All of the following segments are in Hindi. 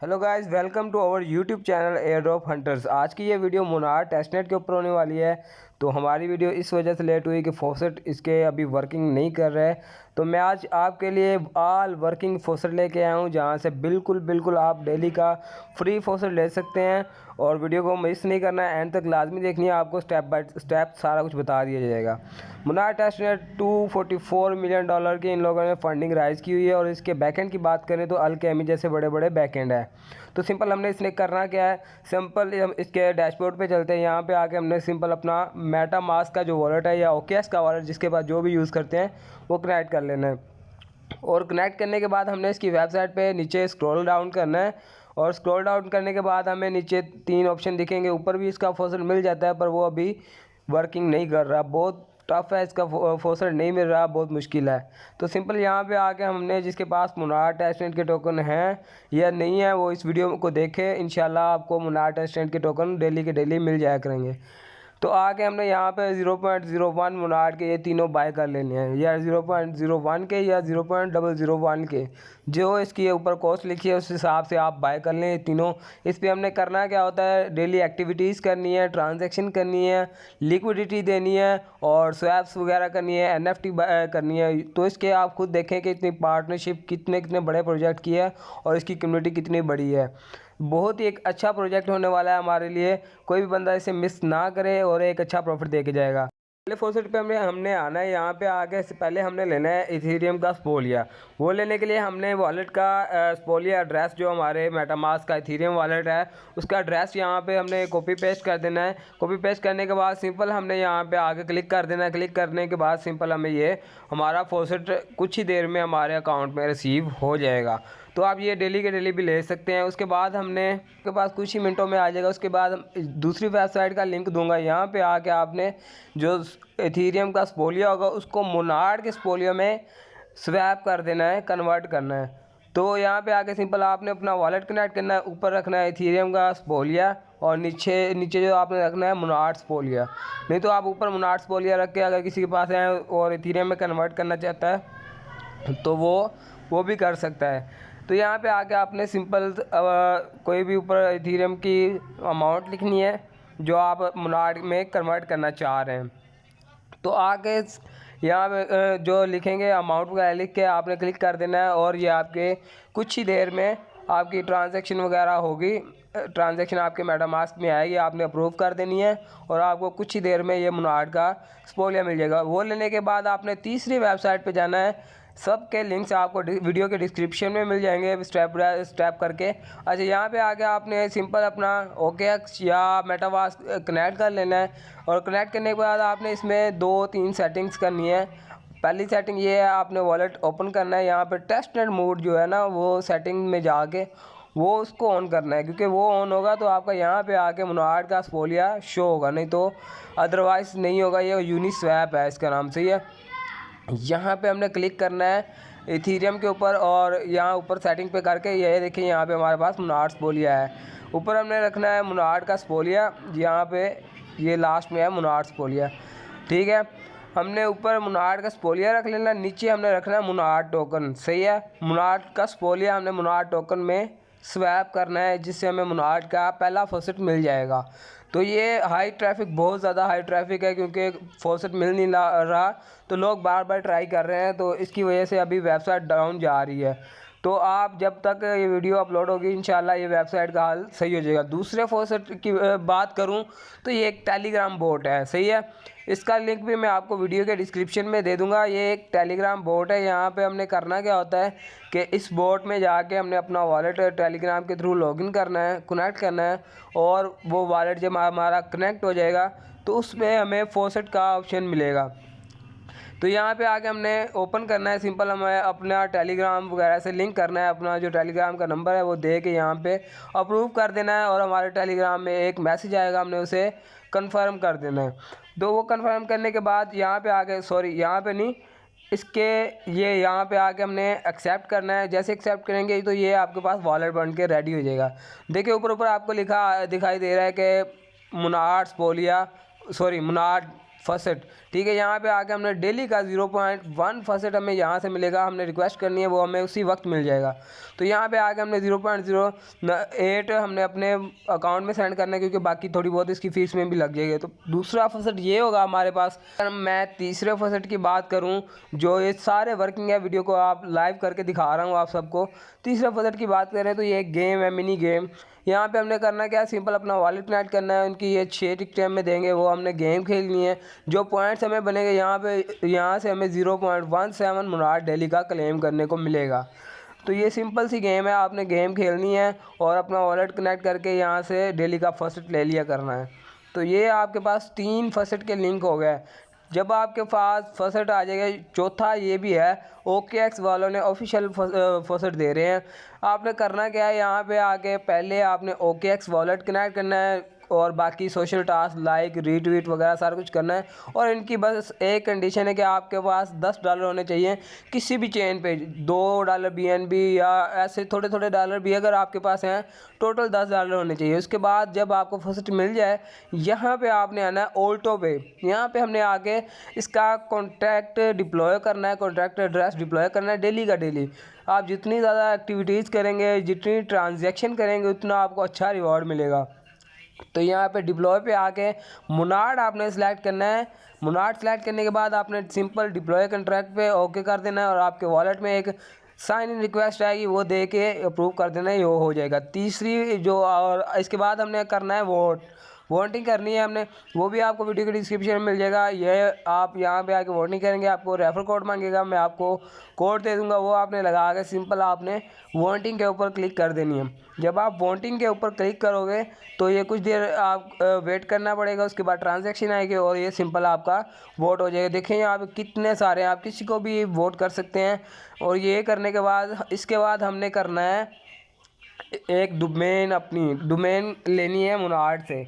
Hello guys, welcome to our YouTube channel Air Drop Hunters. आज की ये वीडियो मुनार टेस्टनेट के ऊपर होने वाली है। तो हमारी वीडियो इस वजह से लेट हुई कि फॉसेट इसके अभी वर्किंग नहीं कर रहा है। तो मैं आज आपके लिए ऑल वर्किंग फॉसेट लेके आया हूँ, जहाँ से बिल्कुल आप डेली का फ्री फॉसेट ले सकते हैं। और वीडियो को मिस नहीं करना है, एंड तक लाजमी देखनी है, आपको स्टेप बाय स्टेप सारा कुछ बता दिया जाएगा। मुनार टेस्टनेट $244 मिलियन की इन लोगों ने फंडिंग राइज की हुई है। और इसके बैकएंड की बात करें तो अल्केमी जैसे बड़े बड़े बैकएंड है। तो सिंपल हमने इसने करना क्या है, सिंपल हम इसके डैशबोर्ड पे चलते हैं। यहाँ पे आके हमने सिंपल अपना मेटामास्क का जो वॉलेट है या ओकेएस का वॉलेट जिसके पास जो भी यूज़ करते हैं वो कनेक्ट कर लेना है। और कनेक्ट करने के बाद हमने इसकी वेबसाइट पे नीचे स्क्रॉल डाउन करना है। और स्क्रॉल डाउन करने के बाद हमें नीचे 3 ऑप्शन दिखेंगे। ऊपर भी इसका फॉसेट मिल जाता है, पर वो अभी वर्किंग नहीं कर रहा, बहुत टफ है, इसका फॉसेट नहीं मिल रहा, बहुत मुश्किल है। तो सिंपल यहाँ पे आके हमने जिसके पास मुनार टेस्टनेट के टोकन हैं या नहीं है वो इस वीडियो को देखे, इंशाल्लाह आपको मुनार टेस्टनेट के टोकन डेली के डेली मिल जाया करेंगे। तो आके हमने यहाँ पे 0.01 मुनार के ये तीनों बाय कर लेने हैं, या 0.01 के या 0.001 के, जो इसकी ऊपर कॉस्ट लिखी है उस हिसाब से आप बाय कर लें तीनों। इस पर हमने करना क्या होता है, डेली एक्टिविटीज़ करनी है, ट्रांजैक्शन करनी है, लिक्विडिटी देनी है और स्वैप्स वगैरह करनी है, एनएफटी करनी है। तो इसके आप खुद देखें कि इतनी पार्टनरशिप कितने कितने बड़े प्रोजेक्ट की है और इसकी कम्युनिटी कितनी बड़ी है। बहुत ही एक अच्छा प्रोजेक्ट होने वाला है हमारे लिए, कोई भी बंदा इसे मिस ना करे और एक अच्छा प्रॉफिट दे के जाएगा। पहले फॉसेट पे हमने आना है। यहाँ पे आके से पहले हमने लेना है इथेरियम का स्पोलिया। वो लेने के लिए हमने वॉलेट का स्पोलिया एड्रेस, जो हमारे मेटामास्क का इथेरियम वॉलेट है उसका एड्रेस यहाँ पे हमने कॉपी पेस्ट कर देना है। कॉपी पेस्ट करने के बाद सिंपल हमने यहाँ पे आके क्लिक कर देना है। क्लिक करने के बाद सिंपल हमें ये हमारा फॉसेट कुछ ही देर में हमारे अकाउंट में रिसीव हो जाएगा। तो आप ये डेली के डेली भी ले सकते हैं। उसके बाद हमने के पास कुछ ही मिनटों में आ जाएगा। उसके बाद हम दूसरी वेबसाइट का लिंक दूंगा, यहाँ पे आके आपने जो एथीरियम का स्पोलिया होगा उसको मुनार के स्पोलिया में स्वैप कर देना है, कन्वर्ट करना है। तो यहाँ पे आके सिंपल आपने अपना वॉलेट कनेक्ट करना है, ऊपर रखना है एथीरियम का स्पोलिया और नीचे नीचे जो आपने रखना है मुनार स्पोलिया। नहीं तो आप ऊपर मुनार स्पोलिया रख के अगर किसी के पास है और एथीरियम में कन्वर्ट करना चाहता है तो वो भी कर सकता है। तो यहाँ पे आके आपने सिंपल कोई भी ऊपर इथेरियम की अमाउंट लिखनी है जो आप मुनार में कन्वर्ट करना चाह रहे हैं। तो आगे यहाँ पे जो लिखेंगे अमाउंट वगैरह लिख के आपने क्लिक कर देना है और ये आपके कुछ ही देर में आपकी ट्रांजैक्शन वगैरह होगी। ट्रांजैक्शन आपके मेटामास्क में आएगी, आपने अप्रूव कर देनी है और आपको कुछ ही देर में ये मुनार का स्पोलिया मिल जाएगा। वो लेने के बाद आपने तीसरी वेबसाइट पे जाना है। सब के लिंक्स आपको वीडियो के डिस्क्रिप्शन में मिल जाएंगे स्टेप बाय स्टेप करके। अच्छा, यहाँ पे आके आपने सिंपल अपना ओकेएक्स या मेटामास्क कनेक्ट कर लेना है। और कनेक्ट करने के बाद आपने इसमें 2-3 सेटिंग्स करनी है। पहली सेटिंग ये है, आपने वॉलेट ओपन करना है। यहाँ पे टेस्टनेट मोड जो है ना, वो सेटिंग में जाके वो उसको ऑन करना है, क्योंकि वो ऑन होगा तो आपका यहाँ पे आके मुनार का स्पोलिया शो होगा, नहीं तो अदरवाइज़ नहीं होगा। ये यूनिस्वैप है इसका नाम से। यहाँ पे हमने क्लिक करना है इथेरियम के ऊपर और यहाँ ऊपर सेटिंग पे करके ये देखिए यहाँ पे हमारे पास मुनार स्पोलिया है। ऊपर हमने रखना है मुनार का स्पोलिया, यहाँ पे ये लास्ट में है मुनार स्पोलिया। ठीक है, हमने ऊपर मुनार का स्पोलिया रख लेना, नीचे हमने रखना है मुनार टोकन। सही है, मुनार का स्पोलिया हमने मुनार टोकन में स्वैप करना है, जिससे हमें मुनार का पहला फॉसेट मिल जाएगा। तो ये हाई ट्रैफिक, बहुत ज़्यादा हाई ट्रैफिक है, क्योंकि फॉसेट मिल नहीं रहा तो लोग बार बार ट्राई कर रहे हैं। तो इसकी वजह से अभी वेबसाइट डाउन जा रही है। तो आप जब तक ये वीडियो अपलोड होगी इंशाल्लाह ये वेबसाइट का हाल सही हो जाएगा। दूसरे फॉसेट की बात करूं तो ये एक टेलीग्राम बोट है। सही है, इसका लिंक भी मैं आपको वीडियो के डिस्क्रिप्शन में दे दूंगा। ये एक टेलीग्राम बोट है। यहाँ पे हमने करना क्या होता है कि इस बोट में जाके हमने अपना वॉलेट टेलीग्राम के थ्रू लॉगिन करना है, कनेक्ट करना है। और वो वॉलेट जब हमारा कनेक्ट हो जाएगा तो उसमें हमें फॉसेट का ऑप्शन मिलेगा। तो यहाँ पे आके हमने ओपन करना है। सिंपल हमें अपना टेलीग्राम वगैरह से लिंक करना है, अपना जो टेलीग्राम का नंबर है वो दे के यहाँ पे अप्रूव कर देना है। और हमारे टेलीग्राम में एक मैसेज आएगा, हमने उसे कंफर्म कर देना है। तो वो कंफर्म करने के बाद यहाँ पे आके, सॉरी यहाँ पे नहीं, इसके ये यहाँ पे आके हमने एक्सेप्ट करना है। जैसे एक्सेप्ट करेंगे तो ये आपके पास वॉलेट बन के रेडी हो जाएगा। देखिए ऊपर ऊपर आपको लिखा दिखाई दे रहा है कि मुनार स्पोलिया, सॉरी मुनार फसेट। ठीक है, यहाँ पे आके हमने डेली का 0.1 फसेट हमें यहाँ से मिलेगा। हमने रिक्वेस्ट करनी है, वो हमें उसी वक्त मिल जाएगा। तो यहाँ पे आके हमने 0.08 हमने अपने अकाउंट में सेंड करना है, क्योंकि बाकी थोड़ी बहुत इसकी फ़ीस में भी लग जाएगी। तो दूसरा फसेट ये होगा हमारे पास। मैं तीसरे फसेट की बात करूँ, जो ये सारे वर्किंग है, वीडियो को आप लाइव करके दिखा रहा हूँ आप सबको। तीसरे फसेट की बात करें तो ये एक गेम है, मिनी गेम। यहाँ पे हमने करना क्या है, सिंपल अपना वॉलेट कनेक्ट करना है। उनकी ये 6 टिकटें हमें देंगे, वो हमने गेम खेलनी है। जो पॉइंट्स हमें बनेंगे यहाँ से हमें 0.17 मुनार डेली का क्लेम करने को मिलेगा। तो ये सिंपल सी गेम है, आपने गेम खेलनी है और अपना वॉलेट कनेक्ट करके यहाँ से डेली का फर्स्ट ले लिया करना है। तो ये आपके पास 3 फर्स्ट के लिंक हो गए। जब आपके पास फर्स्ट आ जाएगा, चौथा ये भी है, OKX वालों ने ऑफिशियल फर्स्ट दे रहे हैं। आपने करना क्या है, यहाँ पे आके पहले आपने OKX वॉलेट कनेक्ट करना है और बाकी सोशल टास्क लाइक रीट्वीट वगैरह सारा कुछ करना है। और इनकी बस एक कंडीशन है कि आपके पास $10 होने चाहिए किसी भी चेन पे, $2 BNB या ऐसे थोड़े थोड़े डॉलर भी अगर आपके पास हैं, टोटल $10 होने चाहिए। उसके बाद जब आपको फर्स्ट मिल जाए, यहाँ पे आपने आना है ऑल्टो पे। यहाँ पे हमने आके इसका कॉन्टैक्ट डिप्लॉय करना है, कॉन्टैक्ट एड्रेस डिप्लॉय करना है डेली का डेली। आप जितनी ज़्यादा एक्टिविटीज़ करेंगे, जितनी ट्रांजैक्शन करेंगे, उतना आपको अच्छा रिवॉर्ड मिलेगा। तो यहाँ पे डिप्लॉय पे आके मुनार्ड आपने सेलेक्ट करना है। मुनार्ड सेलेक्ट करने के बाद आपने सिंपल डिप्लॉय कॉन्ट्रैक्ट पे ओके कर देना है और आपके वॉलेट में एक साइन इन रिक्वेस्ट आएगी, वो दे के अप्रूव कर देना है, ये हो जाएगा। तीसरी जो, और इसके बाद हमने करना है वोटिंग करनी है हमने, वो भी आपको वीडियो के डिस्क्रिप्शन में मिल जाएगा। ये आप यहाँ पे आके वोटिंग करेंगे, आपको रेफर कोड मांगेगा, मैं आपको कोड दे दूँगा, वो आपने लगा के सिंपल आपने वोटिंग के ऊपर क्लिक कर देनी है। जब आप वोटिंग के ऊपर क्लिक करोगे तो ये कुछ देर आप वेट करना पड़ेगा, उसके बाद ट्रांजैक्शन आएगी और ये सिंपल आपका वोट हो जाएगा। देखें यहाँ पे कितने सारे हैं, आप किसी को भी वोट कर सकते हैं। और ये करने के बाद, इसके बाद हमने करना है एक डोमेन, अपनी डोमेन लेनी है मुनार्ड से।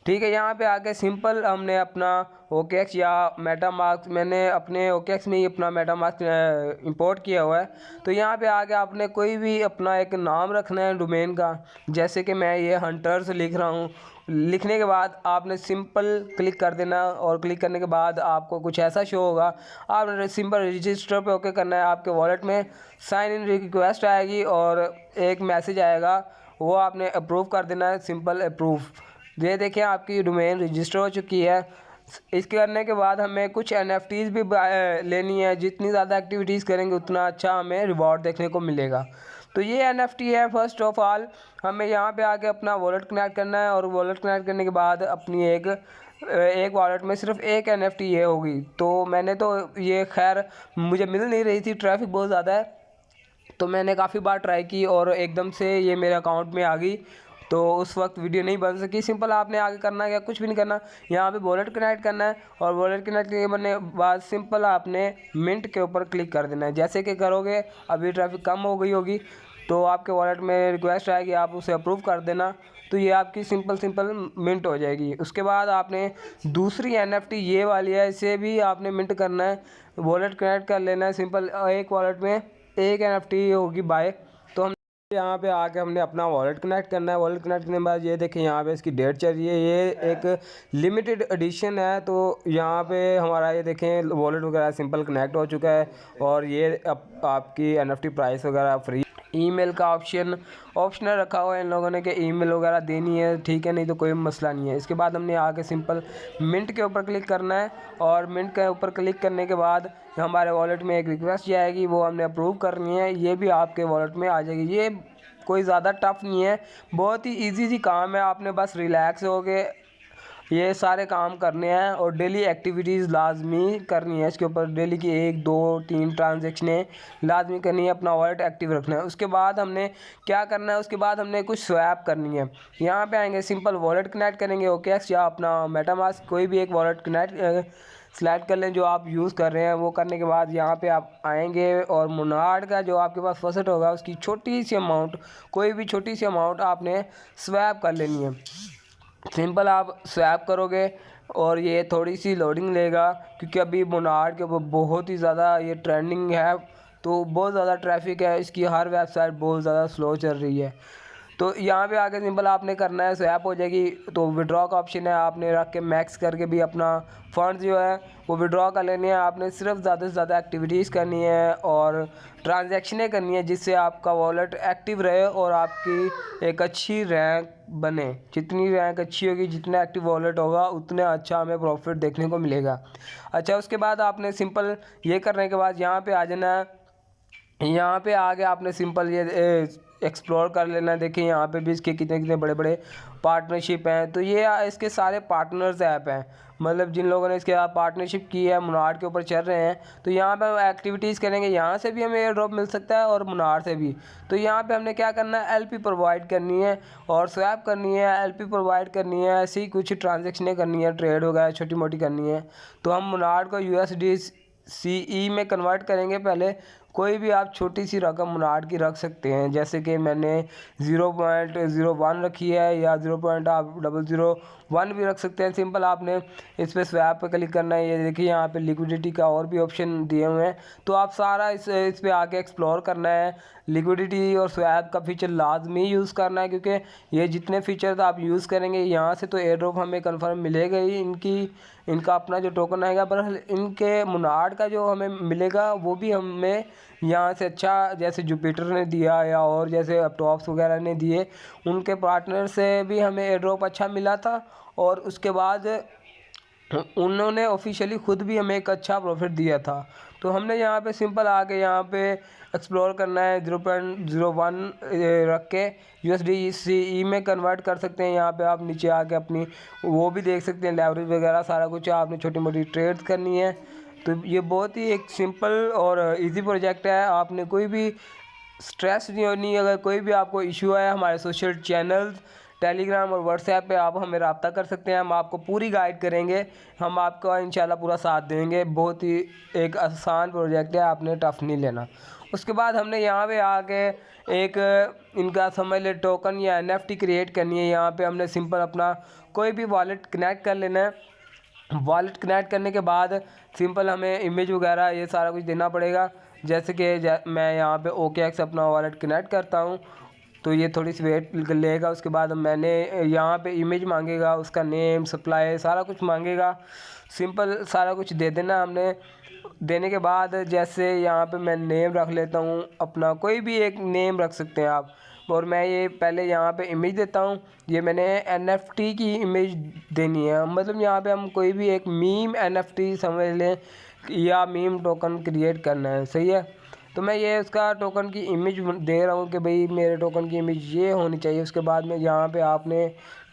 ठीक है, यहाँ पे आके सिंपल हमने अपना OKX या मेटामास्क, मैंने अपने OKX में ही अपना मेटामास्क इंपोर्ट किया हुआ है। तो यहाँ पे आके आपने कोई भी अपना एक नाम रखना है डोमेन का, जैसे कि मैं ये हंटर्स लिख रहा हूँ। लिखने के बाद आपने सिंपल क्लिक कर देना और क्लिक करने के बाद आपको कुछ ऐसा शो होगा। आपने सिंपल रजिस्टर पे ओके करना है, आपके वॉलेट में साइन इन रिक्वेस्ट आएगी और एक मैसेज आएगा, वो आपने अप्रूव कर देना है, सिंपल अप्रूव। ये देखिए आपकी डोमेन रजिस्टर हो चुकी है। इसके करने के बाद हमें कुछ NFTs भी लेनी है। जितनी ज़्यादा एक्टिविटीज़ करेंगे उतना अच्छा हमें रिवॉर्ड देखने को मिलेगा। तो ये NFT है। फर्स्ट ऑफ ऑल हमें यहाँ पे आके अपना वॉलेट कनेक्ट करना है और वॉलेट कनेक्ट करने के बाद अपनी एक वॉलेट में सिर्फ एक NFT ये होगी। तो मैंने तो ये खैर मुझे मिल नहीं रही थी, ट्रैफिक बहुत ज़्यादा है, तो मैंने काफ़ी बार ट्राई की और एकदम से ये मेरे अकाउंट में आ गई। तो उस वक्त वीडियो नहीं बन सकी। सिंपल आपने आगे करना क्या, कुछ भी नहीं करना, यहाँ पे वॉलेट कनेक्ट करना है और वॉलेट कनेक्ट करने के बाद सिंपल आपने मिंट के ऊपर क्लिक कर देना है। जैसे कि करोगे, अभी ट्रैफिक कम हो गई होगी तो आपके वॉलेट में रिक्वेस्ट आएगी, आप उसे अप्रूव कर देना, तो ये आपकी सिंपल मिंट हो जाएगी। उसके बाद आपने दूसरी NFT ये वाली है, इसे भी आपने मिंट करना है, वॉलेट कनेक्ट कर लेना है। सिंपल एक वॉलेट में एक NFT होगी बाय। तो हम यहाँ पे आके हमने अपना वॉलेट कनेक्ट करना है। वॉलेट कनेक्ट करने के बाद ये देखें यहाँ पे इसकी डेट चल रही है, ये एक लिमिटेड एडिशन है। तो यहाँ पे हमारा ये देखें वॉलेट वगैरह सिंपल कनेक्ट हो चुका है और ये आपकी NFT प्राइस वगैरह फ्री। ईमेल का ऑप्शनल रखा हुआ है इन लोगों ने कि ईमेल वगैरह देनी है, ठीक है, नहीं तो कोई मसला नहीं है। इसके बाद हमने आके सिंपल मिंट के ऊपर क्लिक करना है और मिंट के ऊपर क्लिक करने के बाद हमारे वॉलेट में एक रिक्वेस्ट जाएगी, वो हमने अप्रूव करनी है, ये भी आपके वॉलेट में आ जाएगी। ये कोई ज़्यादा टफ नहीं है, बहुत ही ईजी सी काम है। आपने बस रिलैक्स हो के ये सारे काम करने हैं और डेली एक्टिविटीज़ लाजमी करनी है। इसके ऊपर डेली की 1 2 3 ट्रांजेक्शनें लाजमी करनी है, अपना वॉलेट एक्टिव रखना है। उसके बाद हमने क्या करना है, उसके बाद हमने कुछ स्वैप करनी है। यहाँ पे आएंगे, सिंपल वॉलेट कनेक्ट करेंगे OKX या अपना मेटामास्क, कोई भी एक वॉलेट कनेक्ट सेलेक्ट कर लें जो आप यूज़ कर रहे हैं। वो करने के बाद यहाँ पे आप आएंगे और मुनार्ड का जो आपके पास फर्स्ट होगा उसकी छोटी सी अमाउंट, कोई भी छोटी सी अमाउंट आपने स्वैप कर लेनी है। सिंपल आप स्वैप करोगे और ये थोड़ी सी लोडिंग लेगा, क्योंकि अभी मुनार्ड के ऊपर बहुत ही ज़्यादा ये ट्रेंडिंग है, तो बहुत ज़्यादा ट्रैफिक है, इसकी हर वेबसाइट बहुत ज़्यादा स्लो चल रही है। तो यहाँ पे आके सिंपल आपने करना है, स्वैप हो जाएगी। तो विड्रॉ का ऑप्शन है, आपने रख के मैक्स करके भी अपना फंड जो है वो विड्रॉ कर लेनी है। आपने सिर्फ ज़्यादा से ज़्यादा एक्टिविटीज़ करनी है और ट्रांजैक्शनें करनी है जिससे आपका वॉलेट एक्टिव रहे और आपकी एक अच्छी रैंक बने। जितनी रैंक अच्छी होगी, जितना एक्टिव वॉलेट होगा, उतना अच्छा हमें प्रॉफिट देखने को मिलेगा। अच्छा, उसके बाद आपने सिंपल ये करने के बाद यहाँ पे आ जाना है। यहाँ पे आगे आपने सिंपल ये एक्सप्लोर कर लेना। देखिए यहाँ पे भी इसके कितने कितने बड़े बड़े पार्टनरशिप हैं। तो ये इसके सारे पार्टनर्स ऐप हैं, मतलब जिन लोगों ने इसके साथ पार्टनरशिप की है, मुनार के ऊपर चल रहे हैं। तो यहाँ पे हम एक्टिविटीज़ करेंगे, यहाँ से भी हमें एयर ड्रॉप मिल सकता है और मुनार से भी। तो यहाँ पे हमने क्या करना है, एलपी प्रोवाइड करनी है और स्वैप करनी है, एलपी प्रोवाइड करनी है, ऐसी ही कुछ ट्रांजेक्शनें करनी है, ट्रेड वगैरह छोटी मोटी करनी है। तो हम मुनार को USDCE में कन्वर्ट करेंगे। पहले कोई भी आप छोटी सी रकम मुनार की रख सकते हैं, जैसे कि मैंने 0.01 रखी है या 0.001 भी रख सकते हैं। सिंपल आपने इस पर स्वैप पे क्लिक करना है। ये देखिए यहाँ पे लिक्विडिटी का और भी ऑप्शन दिए हुए हैं। तो आप सारा इस पे आके एक्सप्लोर करना है। लिक्विडिटी और स्वैप का फीचर लाजमी यूज़ करना है, क्योंकि ये जितने फीचर्स आप यूज़ करेंगे यहाँ से तो एयर ड्रॉप हमें कन्फर्म मिलेगा ही। इनका अपना जो टोकन आएगा, पर इनके मुनार का जो हमें मिलेगा वो भी हमें यहाँ से अच्छा, जैसे जुपिटर ने दिया या और जैसे अपटॉप्स वगैरह ने दिए, उनके पार्टनर से भी हमें एयर ड्रॉप अच्छा मिला था। और उसके बाद उन्होंने ऑफिशियली खुद भी हमें एक अच्छा प्रॉफिट दिया था। तो हमने यहाँ पे सिंपल आके यहाँ पे एक्सप्लोर करना है। 0.01 रख के USDCE में कन्वर्ट कर सकते हैं। यहाँ पे आप नीचे आके अपनी वो भी देख सकते हैं, लेवरेज वगैरह सारा कुछ। आपने छोटी मोटी ट्रेड्स करनी है। तो ये बहुत ही एक सिंपल और इजी प्रोजेक्ट है। आपने कोई भी स्ट्रेस नहीं होनी। अगर कोई भी आपको इशू है, हमारे सोशल चैनल्स टेलीग्राम और व्हाट्सएप पे आप हमें रब्ता कर सकते हैं। हम आपको पूरी गाइड करेंगे, हम आपका इंशाल्लाह पूरा साथ देंगे। बहुत ही एक आसान प्रोजेक्ट है, आपने टफ नहीं लेना। उसके बाद हमने यहाँ पे आके एक इनका समझ ले टोकन या NFT क्रिएट करनी है। यहाँ पे हमने सिंपल अपना कोई भी वॉलेट कनेक्ट कर लेना है। वॉलेट कनेक्ट करने के बाद सिंपल हमें इमेज वगैरह ये सारा कुछ देना पड़ेगा। जैसे कि मैं यहाँ पे OKX अपना वॉलेट कनेक्ट करता हूँ, तो ये थोड़ी सी वेट लेगा। उसके बाद मैंने यहाँ पे इमेज मांगेगा, उसका नेम, सप्लाई, सारा कुछ मांगेगा। सिंपल सारा कुछ दे देना हमने। देने के बाद जैसे यहाँ पे मैं नेम रख लेता हूँ अपना, कोई भी एक नेम रख सकते हैं आप। और मैं ये पहले यहाँ पे इमेज देता हूँ। ये मैंने NFT की इमेज देनी है, मतलब यहाँ पे हम कोई भी एक मीम NFT समझ लें या मीम टोकन क्रिएट करना है, सही है। तो मैं ये उसका टोकन की इमेज दे रहा हूँ कि भाई मेरे टोकन की इमेज ये होनी चाहिए। उसके बाद में यहाँ पे आपने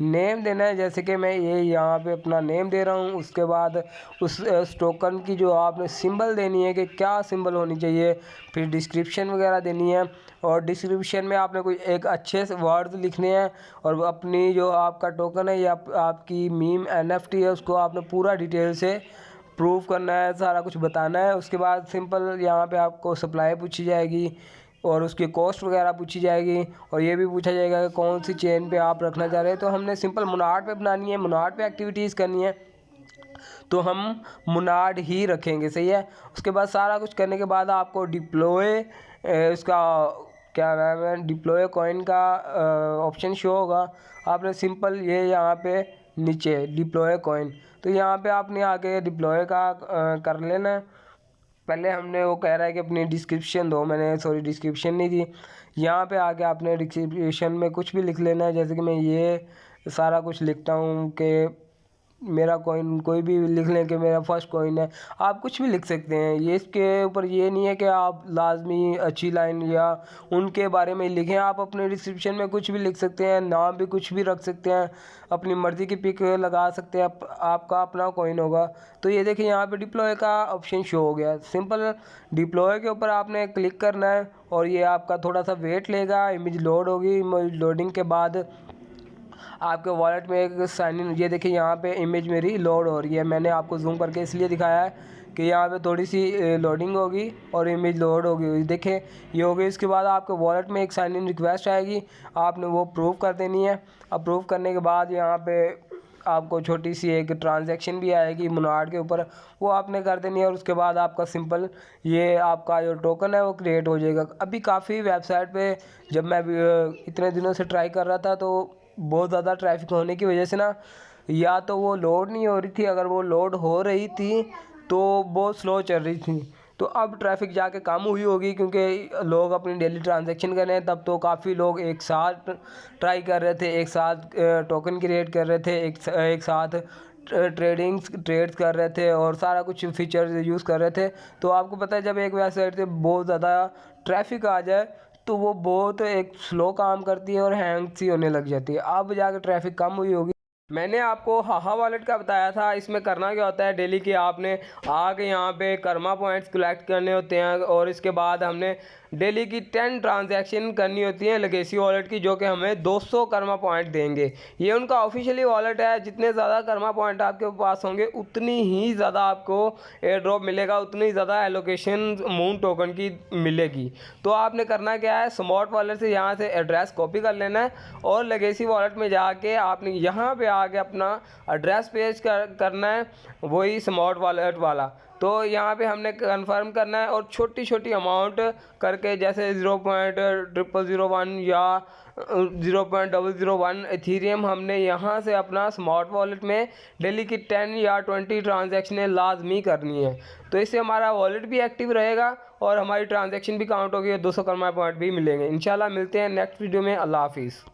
नेम देना है, जैसे कि मैं ये यहाँ पे अपना नेम दे रहा हूँ। उसके बाद उस टोकन की जो आपने सिंबल देनी है कि क्या सिंबल होनी चाहिए। फिर डिस्क्रिप्शन वगैरह देनी है, और डिस्क्रिप्शन में आपने कोई एक अच्छे से वर्ड लिखने हैं। और अपनी जो आपका टोकन है या आपकी मीम NFT है, उसको आपने पूरा डिटेल से प्रूव करना है, सारा कुछ बताना है। उसके बाद सिंपल यहाँ पे आपको सप्लाई पूछी जाएगी और उसकी कॉस्ट वगैरह पूछी जाएगी, और ये भी पूछा जाएगा कि कौन सी चेन पे आप रखना चाह रहे हैं। तो हमने सिंपल मुनार पे बनानी है, मुनार पे एक्टिविटीज़ करनी है, तो हम मुनार ही रखेंगे, सही है। उसके बाद सारा कुछ करने के बाद आपको डिप्लॉय उसका क्या नाम है, डिप्लॉय कॉइन का ऑप्शन शो होगा। आपने सिंपल ये यहाँ पे नीचे डिप्लॉय कॉइन, तो यहाँ पे आपने आके डिप्लॉय का कर लेना है। पहले हमने वो कह रहा है कि अपनी डिस्क्रिप्शन दो, मैंने सॉरी डिस्क्रिप्शन नहीं दी। यहाँ पे आके आपने डिस्क्रिप्शन में कुछ भी लिख लेना है, जैसे कि मैं ये सारा कुछ लिखता हूँ कि मेरा कॉइन, कोई भी लिख लें कि मेरा फर्स्ट कॉइन है। आप कुछ भी लिख सकते हैं, ये इसके ऊपर ये नहीं है कि आप लाजमी अच्छी लाइन या उनके बारे में लिखें। आप अपने डिस्क्रिप्शन में कुछ भी लिख सकते हैं, नाम भी कुछ भी रख सकते हैं, अपनी मर्ज़ी की पिक लगा सकते हैं, आपका अपना कॉइन होगा। तो ये देखिए यहाँ पे डिप्लॉय का ऑप्शन शो हो गया। सिंपल डिप्लॉय के ऊपर आपने क्लिक करना है और ये आपका थोड़ा सा वेट लेगा, इमेज लोड होगी। इमेज लोडिंग के बाद आपके वॉलेट में एक साइन इन, ये देखिए यहाँ पे इमेज मेरी लोड हो रही है। मैंने आपको जूम करके इसलिए दिखाया है कि यहाँ पे थोड़ी सी लोडिंग होगी और इमेज लोड होगी। देखें ये होगी। इसके बाद आपके वॉलेट में एक साइन इन रिक्वेस्ट आएगी, आपने वो प्रूव कर देनी है। अप्रूव करने के बाद यहाँ पे आपको छोटी सी एक ट्रांजैक्शन भी आएगी मोनार्ड के ऊपर, वो आपने कर देनी है और उसके बाद आपका सिंपल ये आपका जो टोकन है वो क्रिएट हो जाएगा। अभी काफ़ी वेबसाइट पे जब मैं इतने दिनों से ट्राई कर रहा था तो बहुत ज़्यादा ट्रैफिक होने की वजह से ना या तो वो लोड नहीं हो रही थी, अगर वो लोड हो रही थी तो बहुत स्लो चल रही थी। तो अब ट्रैफिक जाके कम हुई होगी क्योंकि लोग अपनी डेली ट्रांजैक्शन कर रहे हैं। तब तो काफ़ी लोग एक साथ ट्राई कर रहे थे, एक साथ टोकन क्रिएट कर रहे थे, एक साथ ट्रेड्स कर रहे थे और सारा कुछ फीचर यूज़ कर रहे थे। तो आपको पता है जब एक वेबसाइट से बहुत ज़्यादा ट्रैफिक आ जाए तो वो बहुत एक स्लो काम करती है और हैंग सी होने लग जाती है। अब जाकर ट्रैफिक कम हुई होगी। मैंने आपको हाहा वॉलेट का बताया था। इसमें करना क्या होता है, डेली की आपने आके यहाँ पे कर्मा पॉइंट्स कलेक्ट करने होते हैं और इसके बाद हमने डेली की 10 ट्रांजैक्शन करनी होती है लेगेसी वॉलेट की, जो कि हमें 200 कर्मा पॉइंट देंगे। ये उनका ऑफिशियली वॉलेट है। जितने ज़्यादा कर्मा पॉइंट आपके पास होंगे उतनी ही ज़्यादा आपको एयर ड्रॉप मिलेगा, उतनी ही ज़्यादा एलोकेशन मून टोकन की मिलेगी। तो आपने करना क्या है, स्मार्ट वॉलेट से यहाँ से एड्रेस कॉपी कर लेना है और लेगेसी वॉलेट में जाके आपने यहाँ पे आके अपना एड्रेस पेज करना है, वही स्मार्ट वॉलेट वाला। तो यहाँ पे हमने कंफर्म करना है और छोटी छोटी अमाउंट करके जैसे 0.0001 या 0.001 एथीरियम हमने यहाँ से अपना स्मार्ट वॉलेट में डेली की 10 या 20 ट्रांजैक्शनें लाजमी करनी है। तो इससे हमारा वॉलेट भी एक्टिव रहेगा और हमारी ट्रांजैक्शन भी काउंट होगी और 200 कर्मा पॉइंट भी मिलेंगे। इंशाल्लाह मिलते हैं नेक्स्ट वीडियो में। अल्लाह हाफिज़।